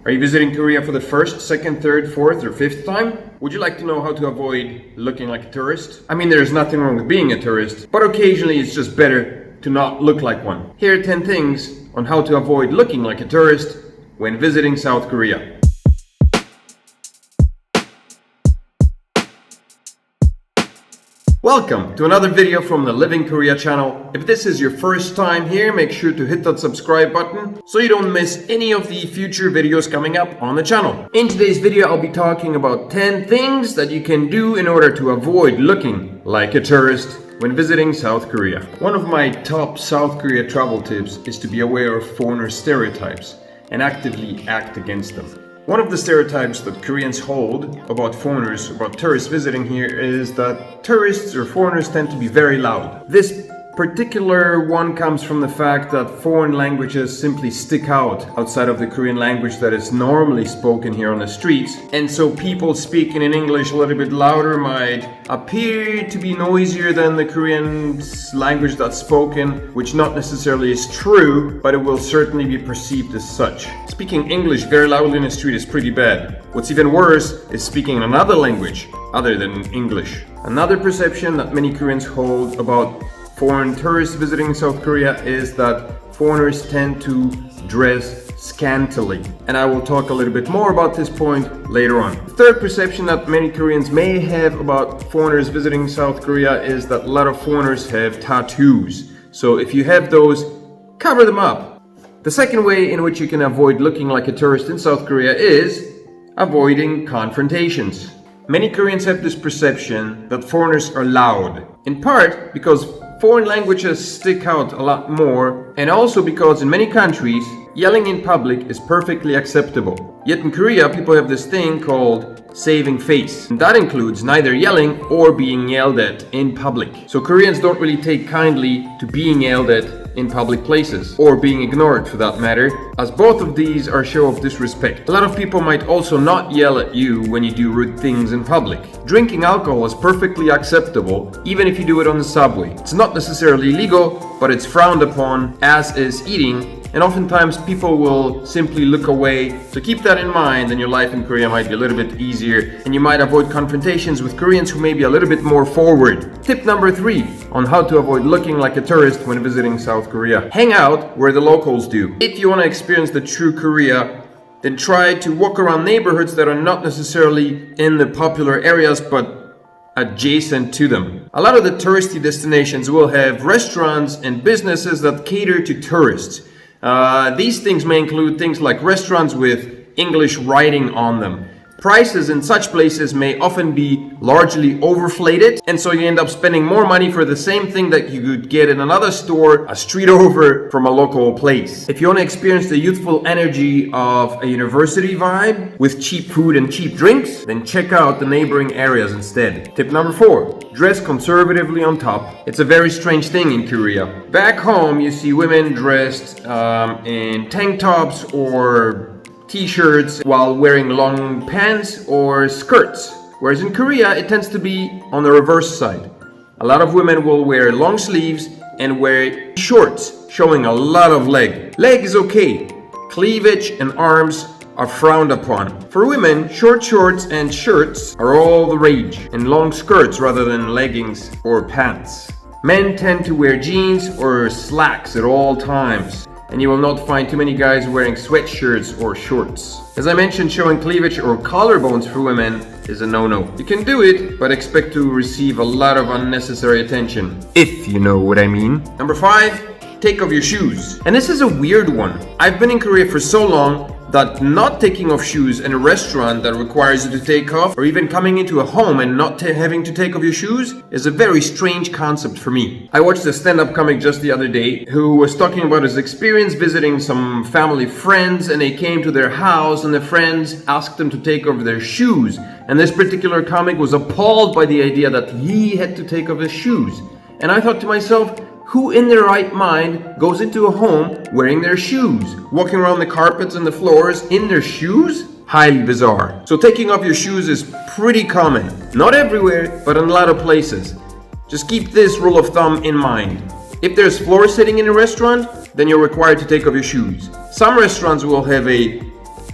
Are you visiting Korea for the first, second, third, fourth, or fifth time? Would you like to know how to avoid looking like a tourist? I mean, there's nothing wrong with being a tourist, but occasionally it's just better to not look like one. Here are 10 things on how to avoid looking like a tourist when visiting South Korea. Welcome to another video from the Living Korea channel. If this is your first time here, make sure to hit that subscribe button so you don't miss any of the future videos coming up on the channel. In today's video, I'll be talking about 10 things that you can do in order to avoid looking like a tourist when visiting South Korea. One of my top South Korea travel tips is to be aware of foreigner stereotypes and actively act against them. One of the stereotypes that Koreans hold about foreigners, about tourists visiting here, is that tourists or foreigners tend to be very loud. This particular one comes from the fact that foreign languages simply stick out outside of the Korean language that is normally spoken here on the streets. And so people speaking in English a little bit louder might appear to be noisier than the Korean language that's spoken, which not necessarily is true, but it will certainly be perceived as such. Speaking English very loudly in the street is pretty bad. What's even worse is speaking another language other than English. Another perception that many Koreans hold about foreign tourists visiting South Korea is that foreigners tend to dress scantily. And I will talk a little bit more about this point later on. The third perception that many Koreans may have about foreigners visiting South Korea is that a lot of foreigners have tattoos. So if you have those, cover them up. The second way in which you can avoid looking like a tourist in South Korea is avoiding confrontations. Many Koreans have this perception that foreigners are loud, in part because foreign languages stick out a lot more, and also because in many countries, yelling in public is perfectly acceptable. Yet in Korea, people have this thing called saving face. And that includes neither yelling or being yelled at in public. So Koreans don't really take kindly to being yelled at in public places, or being ignored for that matter, as both of these are a show of disrespect. A lot of people might also not yell at you when you do rude things in public. Drinking alcohol is perfectly acceptable, even if you do it on the subway. It's not necessarily legal, but it's frowned upon, as is eating, and oftentimes people will simply look away. So keep that in mind, and your life in Korea might be a little bit easier, and you might avoid confrontations with Koreans who may be a little bit more forward. Tip number 3 on how to avoid looking like a tourist when visiting South Korea. Hang out where the locals do. If you want to experience the true Korea, then try to walk around neighborhoods that are not necessarily in the popular areas, but adjacent to them. A lot of the touristy destinations will have restaurants and businesses that cater to tourists. These things may include things like restaurants with English writing on them. Prices in such places may often be largely overflated, and so you end up spending more money for the same thing that you could get in another store a street over from a local place. If you want to experience the youthful energy of a university vibe with cheap food and cheap drinks, then check out the neighboring areas instead. Tip number 4. Dress conservatively on top. It's a very strange thing in Korea. Back home, you see women dressed in tank tops or t-shirts while wearing long pants or skirts. Whereas in Korea, it tends to be on the reverse side. A lot of women will wear long sleeves and wear shorts, showing a lot of leg. Leg is okay. Cleavage and arms are frowned upon. For women, short shorts and shirts are all the rage, and long skirts rather than leggings or pants. Men tend to wear jeans or slacks at all times, and you will not find too many guys wearing sweatshirts or shorts. As I mentioned, showing cleavage or collarbones for women is a no-no. You can do it, but expect to receive a lot of unnecessary attention, if you know what I mean. Number 5, take off your shoes. And this is a weird one. I've been in Korea for so long that not taking off shoes in a restaurant that requires you to take off, or even coming into a home and not having to take off your shoes, is a very strange concept for me. I watched a stand-up comic just the other day who was talking about his experience visiting some family friends, and they came to their house and the friends asked him to take off their shoes. And this particular comic was appalled by the idea that he had to take off his shoes. And I thought to myself, who in their right mind goes into a home wearing their shoes? Walking around the carpets and the floors in their shoes? Highly bizarre. So taking off your shoes is pretty common. Not everywhere, but in a lot of places. Just keep this rule of thumb in mind. If there's floor sitting in a restaurant, then you're required to take off your shoes. Some restaurants will have a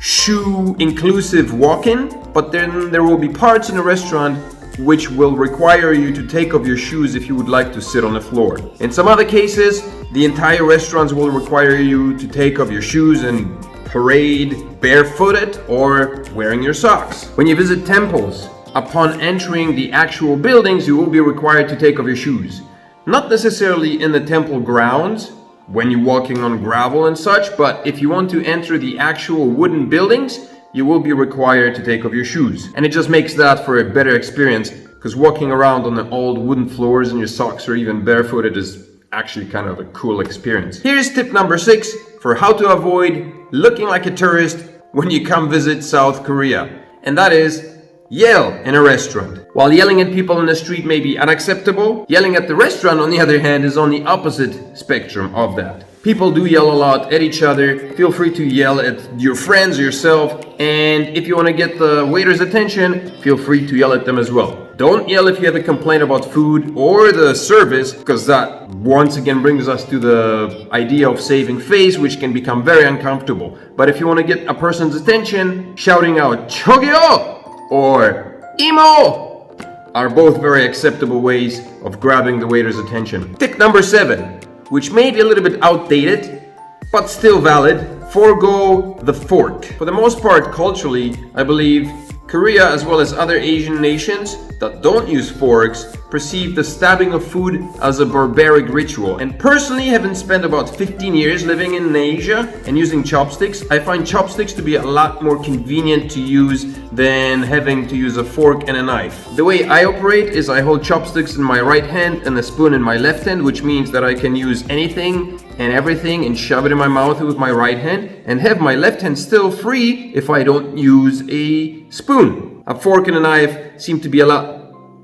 shoe inclusive walk-in, but then there will be parts in the restaurant which will require you to take off your shoes if you would like to sit on the floor. In some other cases, the entire restaurants will require you to take off your shoes and parade barefooted or wearing your socks. When you visit temples, upon entering the actual buildings, you will be required to take off your shoes. Not necessarily in the temple grounds, when you're walking on gravel and such, but if you want to enter the actual wooden buildings, you will be required to take off your shoes. And it just makes that for a better experience, because walking around on the old wooden floors in your socks or even barefooted is actually kind of a cool experience. Here's tip number 6 for how to avoid looking like a tourist when you come visit South Korea. And that is, yell in a restaurant. While yelling at people in the street may be unacceptable, yelling at the restaurant, on the other hand, is on the opposite spectrum of that. People do yell a lot at each other. Feel free to yell at your friends or yourself. And if you want to get the waiter's attention, feel free to yell at them as well. Don't yell if you have a complaint about food or the service, because that once again brings us to the idea of saving face, which can become very uncomfortable. But if you want to get a person's attention, shouting out "Chogyo" or "Imo" are both very acceptable ways of grabbing the waiter's attention. Tip number 7, which may be a little bit outdated, but still valid: forego the fork. For the most part, culturally, I believe Korea, as well as other Asian nations that don't use forks, perceive the stabbing of food as a barbaric ritual. And personally, having spent about 15 years living in Asia and using chopsticks, I find chopsticks to be a lot more convenient to use than having to use a fork and a knife. The way I operate is I hold chopsticks in my right hand and a spoon in my left hand, which means that I can use anything and everything and shove it in my mouth with my right hand and have my left hand still free if I don't use a spoon. A fork and a knife seem to be a lot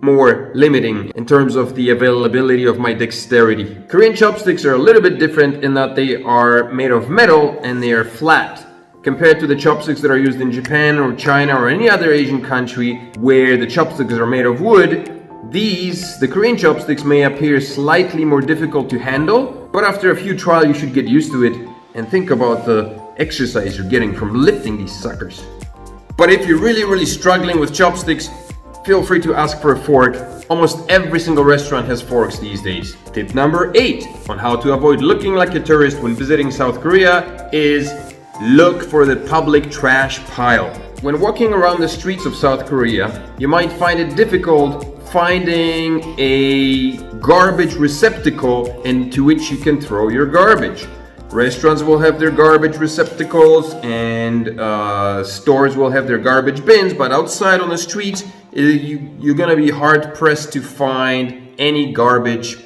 more limiting in terms of the availability of my dexterity. Korean chopsticks are a little bit different in that they are made of metal and they are flat, compared to the chopsticks that are used in Japan or China or any other Asian country where the chopsticks are made of wood. The Korean chopsticks may appear slightly more difficult to handle, but after a few trials you should get used to it and think about the exercise you're getting from lifting these suckers. But if you're really struggling with chopsticks, feel free to ask for a fork. Almost every single restaurant has forks these days. Tip number 8 on how to avoid looking like a tourist when visiting South Korea is look for the public trash pile. When walking around the streets of South Korea, you might find it difficult finding a garbage receptacle into which you can throw your garbage. Restaurants will have their garbage receptacles and stores will have their garbage bins, but outside on the streets, you're gonna be hard pressed to find any garbage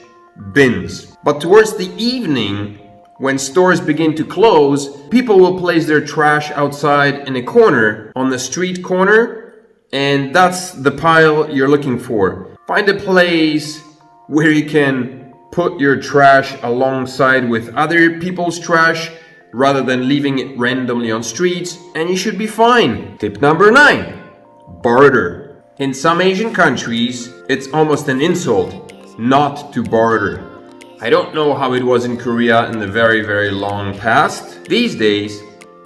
bins. But towards the evening, when stores begin to close, people will place their trash outside in a corner, on the street corner, and that's the pile you're looking for. Find a place where you can put your trash alongside with other people's trash rather than leaving it randomly on streets, and you should be fine. Tip number 9, barter. In some Asian countries, it's almost an insult not to barter. I don't know how it was in Korea in the very long past. These days,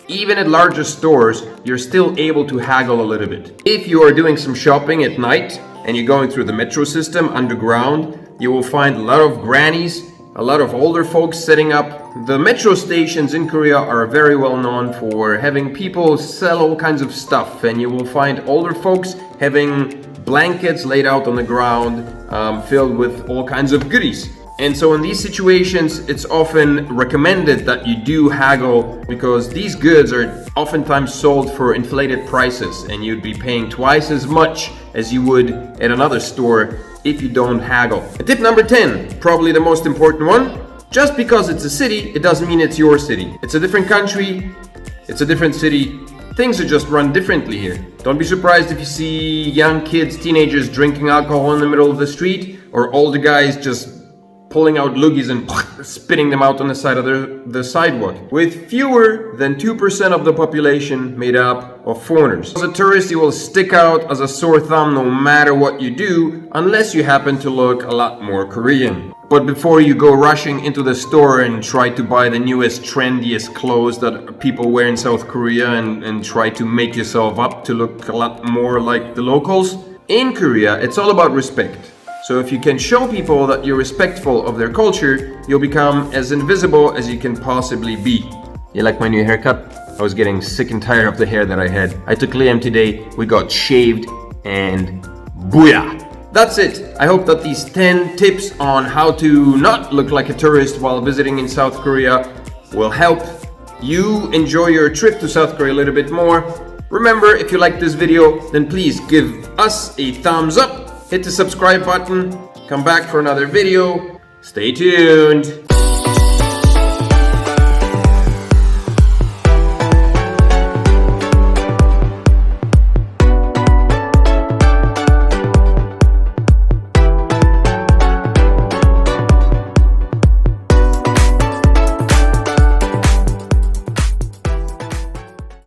even at larger stores, you're still able to haggle a little bit. If you are doing some shopping at night and you're going through the metro system underground, you will find a lot of grannies, a lot of older folks setting up. The metro stations in Korea are very well known for having people sell all kinds of stuff, and you will find older folks having blankets laid out on the ground filled with all kinds of goodies. And so in these situations, it's often recommended that you do haggle, because these goods are oftentimes sold for inflated prices and you'd be paying twice as much as you would at another store if you don't haggle. And tip number 10, probably the most important one: just because it's a city, it doesn't mean it's your city. It's a different country, it's a different city. Things are just run differently here. Don't be surprised if you see young kids, teenagers drinking alcohol in the middle of the street, or older guys just pulling out loogies and spitting them out on the side of the sidewalk. With fewer than 2% of the population made up of foreigners. As a tourist, you will stick out as a sore thumb no matter what you do, unless you happen to look a lot more Korean. But before you go rushing into the store and try to buy the newest, trendiest clothes that people wear in South Korea and try to make yourself up to look a lot more like the locals, in Korea, it's all about respect. So if you can show people that you're respectful of their culture, you'll become as invisible as you can possibly be. You like my new haircut? I was getting sick and tired of the hair that I had. I took Liam today, we got shaved, and booyah! That's it. I hope that these 10 tips on how to not look like a tourist while visiting in South Korea will help you enjoy your trip to South Korea a little bit more. Remember, if you like this video, then please give us a thumbs up, hit the subscribe button, come back for another video. Stay tuned.